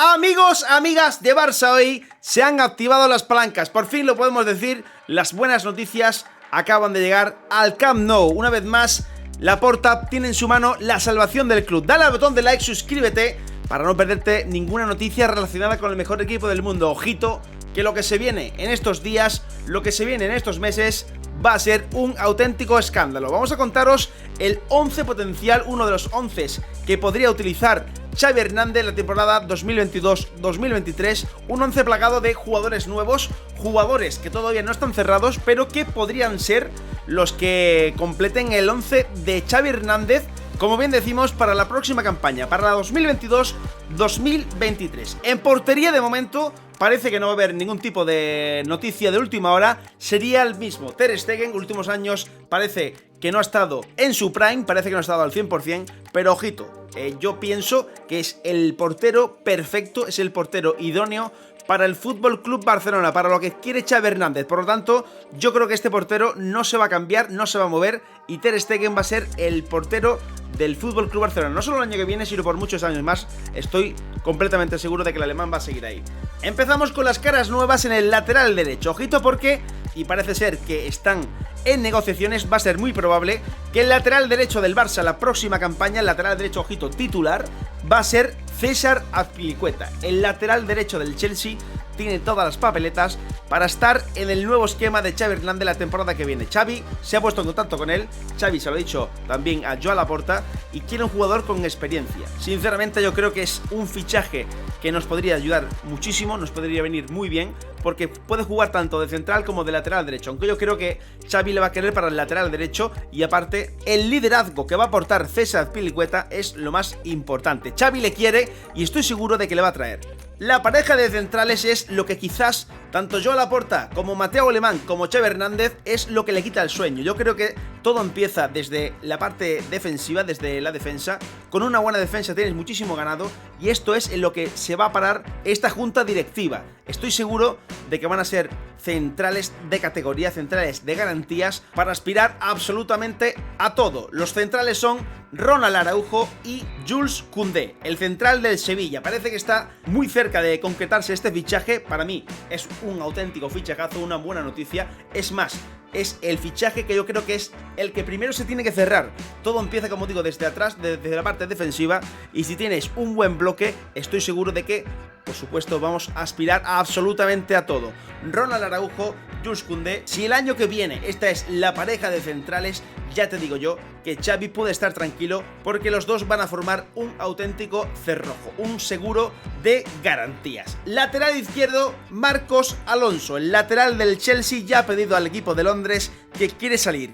Amigos, amigas de Barça, hoy se han activado las palancas, por fin lo podemos decir, las buenas noticias acaban de llegar al Camp Nou. Una vez más, Laporta tiene en su mano la salvación del club. Dale al botón de like, suscríbete para no perderte ninguna noticia relacionada con el mejor equipo del mundo. Ojito, que lo que se viene en estos días, lo que se viene en estos meses, va a ser un auténtico escándalo. Vamos a contaros el 11 potencial, uno de los 11 que podría utilizar Xavi Hernández la temporada 2022-2023, un 11 plagado de jugadores nuevos, jugadores que todavía no están cerrados, pero que podrían ser los que completen el 11 de Xavi Hernández, como bien decimos, para la próxima campaña, para la 2022-2023. En portería, de momento, parece que no va a haber ningún tipo de noticia de última hora. Sería el mismo Ter Stegen. Últimos años parece que no ha estado en su prime, parece que no ha estado al 100%, pero ojito, yo pienso que es el portero perfecto, es el portero idóneo para el Fútbol Club Barcelona, para lo que quiere Xavi Hernández. Por lo tanto, yo creo que este portero no se va a cambiar, no se va a mover, y Ter Stegen va a ser el portero del Fútbol Club Barcelona, no solo el año que viene, sino por muchos años más. Estoy completamente seguro de que el alemán va a seguir ahí. Empezamos con las caras nuevas en el lateral derecho. Ojito porque, y parece ser que están en negociaciones, va a ser muy probable que el lateral derecho del Barça la próxima campaña, el lateral derecho, ojito, titular, va a ser César Azpilicueta. El lateral derecho del Chelsea tiene todas las papeletas para estar en el nuevo esquema de Xavi Hernández la temporada que viene. Xavi se ha puesto en contacto con él, Xavi se lo ha dicho también a Joan Laporta, y quiere un jugador con experiencia. Sinceramente, yo creo que es un fichaje que nos podría ayudar muchísimo, nos podría venir muy bien, porque puede jugar tanto de central como de lateral derecho, aunque yo creo que Xavi le va a querer para el lateral derecho, y aparte el liderazgo que va a aportar César Azpilicueta es lo más importante. Xavi le quiere y estoy seguro de que le va a traer. La pareja de centrales es lo que quizás tanto Joan Laporta como Mateo Alemán como Xavi Hernández es lo que le quita el sueño. Yo creo que todo empieza desde la parte defensiva, desde la defensa. Con una buena defensa tienes muchísimo ganado, y esto es en lo que se va a parar esta junta directiva. Estoy seguro de que van a ser centrales de categoría, centrales de garantías, para aspirar absolutamente a todo. Los centrales son Ronald Araujo y Jules Koundé, el central del Sevilla. Parece que está muy cerca de concretarse este fichaje. Para mí es un auténtico fichajazo, una buena noticia. Es más, es el fichaje que yo creo que es el que primero se tiene que cerrar. Todo empieza, como digo, desde atrás, desde la parte defensiva, y si tienes un buen bloque, estoy seguro de que, por supuesto, vamos a aspirar a absolutamente a todo. Ronald Araujo, Jules Koundé. Si el año que viene esta es la pareja de centrales, ya te digo yo que Xavi puede estar tranquilo, porque los dos van a formar un auténtico cerrojo, un seguro de garantías. Lateral izquierdo, Marcos Alonso, el lateral del Chelsea, ya ha pedido al equipo de Londres que quiere salir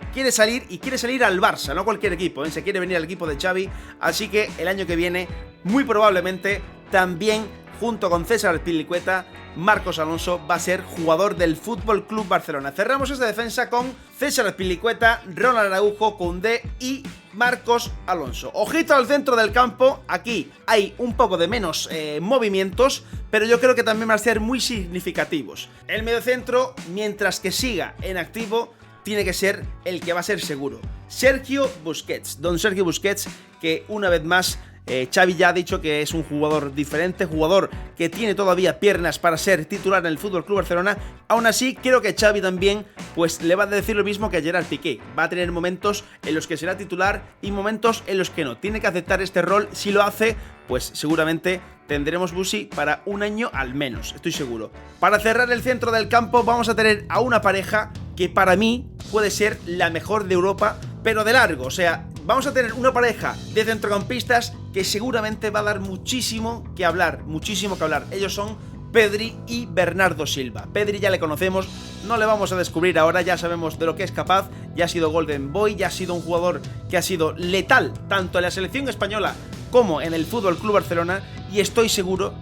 y quiere salir al Barça, no cualquier equipo, se quiere venir al equipo de Xavi, así que el año que viene, muy probablemente, también junto con César Azpilicueta, Marcos Alonso va a ser jugador del Fútbol Club Barcelona. Cerramos esta defensa con César Azpilicueta, Ronald Araujo, Koundé y Marcos Alonso. Ojito al centro del campo, aquí hay un poco de menos movimientos, pero yo creo que también van a ser muy significativos. El mediocentro, mientras que siga en activo, tiene que ser el que va a ser seguro. Sergio Busquets, don Sergio Busquets, que una vez más Xavi ya ha dicho que es un jugador diferente, jugador que tiene todavía piernas para ser titular en el Fútbol Club Barcelona. Aún así, creo que Xavi también pues le va a decir lo mismo que a Gerard Piqué. Va a tener momentos en los que será titular y momentos en los que no. Tiene que aceptar este rol. Si lo hace, pues seguramente tendremos Busi para un año al menos, estoy seguro. Para cerrar el centro del campo, vamos a tener a una pareja que para mí puede ser la mejor de Europa, pero de largo. O sea, vamos a tener una pareja de centrocampistas que seguramente va a dar muchísimo que hablar, muchísimo que hablar. Ellos son Pedri y Bernardo Silva. Pedri ya le conocemos, no le vamos a descubrir ahora, ya sabemos de lo que es capaz, ya ha sido Golden Boy, ya ha sido un jugador que ha sido letal tanto en la selección española como en el Fútbol Club Barcelona, y estoy seguro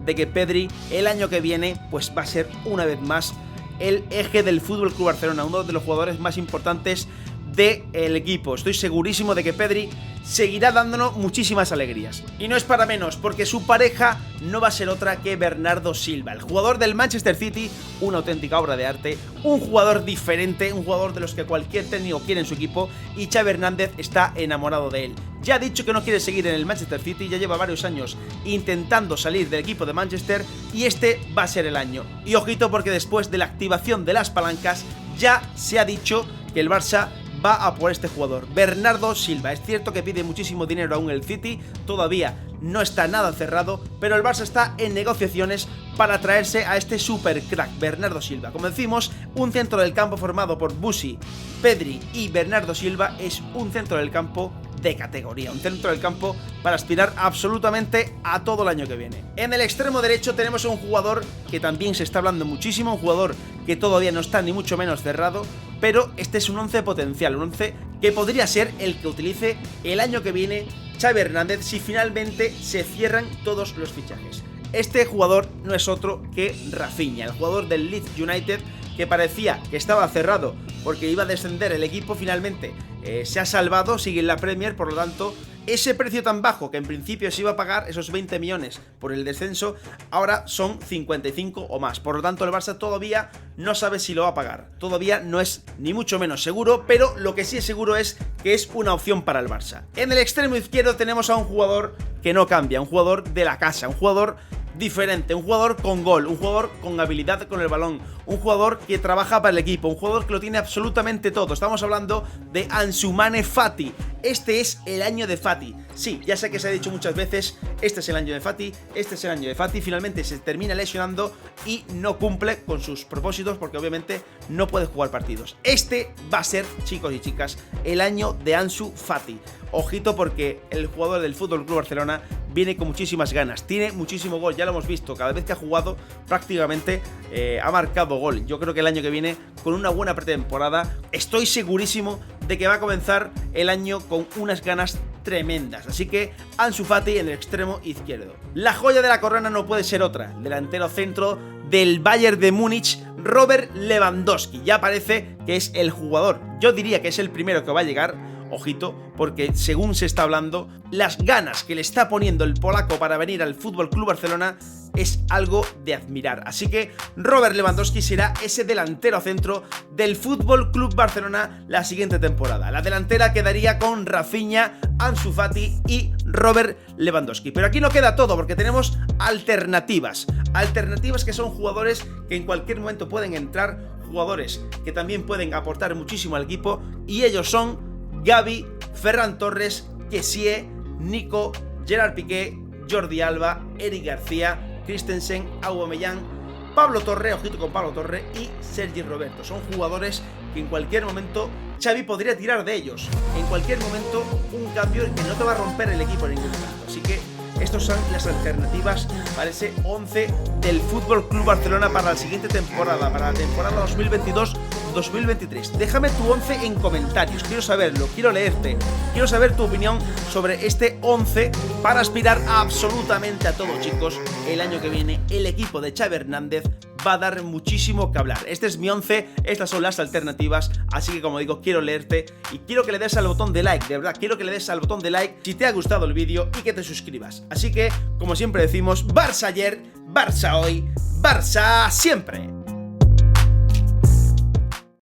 de que Pedri el año que viene pues va a ser una vez más el eje del Fútbol Club Barcelona, uno de los jugadores más importantes del equipo. Estoy segurísimo de que Pedri seguirá dándonos muchísimas alegrías. Y no es para menos, porque su pareja no va a ser otra que Bernardo Silva, el jugador del Manchester City, una auténtica obra de arte, un jugador diferente, un jugador de los que cualquier técnico quiere en su equipo, y Xavi Hernández está enamorado de él. Ya ha dicho que no quiere seguir en el Manchester City, ya lleva varios años intentando salir del equipo de Manchester y este va a ser el año. Y ojito, porque después de la activación de las palancas ya se ha dicho que el Barça va a por este jugador, Bernardo Silva. Es cierto que pide muchísimo dinero aún el City, todavía no está nada cerrado, pero el Barça está en negociaciones para traerse a este super crack, Bernardo Silva. Como decimos, un centro del campo formado por Busi, Pedri y Bernardo Silva es un centro del campo de categoría, un centro del campo para aspirar absolutamente a todo el año que viene. En el extremo derecho tenemos a un jugador que también se está hablando muchísimo, un jugador que todavía no está ni mucho menos cerrado, pero este es un 11 potencial, un 11 que podría ser el que utilice el año que viene Xavi Hernández si finalmente se cierran todos los fichajes. Este jugador no es otro que Rafinha, el jugador del Leeds United, que parecía que estaba cerrado porque iba a descender el equipo, finalmente se ha salvado, sigue en la Premier, por lo tanto ese precio tan bajo que en principio se iba a pagar, esos 20 millones por el descenso, ahora son 55 o más, por lo tanto el Barça todavía no sabe si lo va a pagar, todavía no es ni mucho menos seguro, pero lo que sí es seguro es que es una opción para el Barça. En el extremo izquierdo tenemos a un jugador que no cambia, un jugador de la casa, un jugador diferente, un jugador con gol, un jugador con habilidad con el balón, un jugador que trabaja para el equipo, un jugador que lo tiene absolutamente todo. Estamos hablando de Ansu Fati. Este es el año de Fati. Sí, ya sé que se ha dicho muchas veces, este es el año de Fati, este es el año de Fati. Finalmente se termina lesionando y no cumple con sus propósitos porque obviamente no puede jugar partidos. Este va a ser, chicos y chicas, el año de Ansu Fati. Ojito, porque el jugador del FC Barcelona viene con muchísimas ganas, tiene muchísimo gol, ya lo hemos visto, cada vez que ha jugado prácticamente ha marcado gol. Yo creo que el año que viene, con una buena pretemporada, estoy segurísimo de que va a comenzar el año con unas ganas tremendas. Así que Ansu Fati en el extremo izquierdo. La joya de la corona no puede ser otra, el delantero centro del Bayern de Múnich, Robert Lewandowski. Ya parece que es el jugador, yo diría que es el primero que va a llegar. Ojito, porque según se está hablando, las ganas que le está poniendo el polaco para venir al FC Barcelona es algo de admirar. Así que Robert Lewandowski será ese delantero centro del FC Barcelona la siguiente temporada. La delantera quedaría con Rafinha, Ansu Fati y Robert Lewandowski. Pero aquí no queda todo, porque tenemos alternativas. Alternativas que son jugadores que en cualquier momento pueden entrar, jugadores que también pueden aportar muchísimo al equipo, y ellos son Gavi, Ferran Torres, Kessie, Nico, Gerard Piqué, Jordi Alba, Eric García, Christensen, Aubameyang, Pablo Torre, ojito con Pablo Torre, y Sergi Roberto. Son jugadores que en cualquier momento Xavi podría tirar de ellos. En cualquier momento un cambio que no te va a romper el equipo en ningún momento. Así que estas son las alternativas para ese 11 del FC Barcelona para la siguiente temporada, para la temporada 2022-2023. Déjame tu 11 en comentarios, quiero saberlo, quiero leerte, quiero saber tu opinión sobre este 11 para aspirar a absolutamente a todo, chicos. El año que viene el equipo de Xavi Hernández va a dar muchísimo que hablar. Este es mi 11, estas son las alternativas, así que como digo, quiero leerte y quiero que le des al botón de like, de verdad, quiero que le des al botón de like si te ha gustado el vídeo y que te suscribas. Así que, como siempre decimos, Barça ayer, Barça hoy, Barça siempre.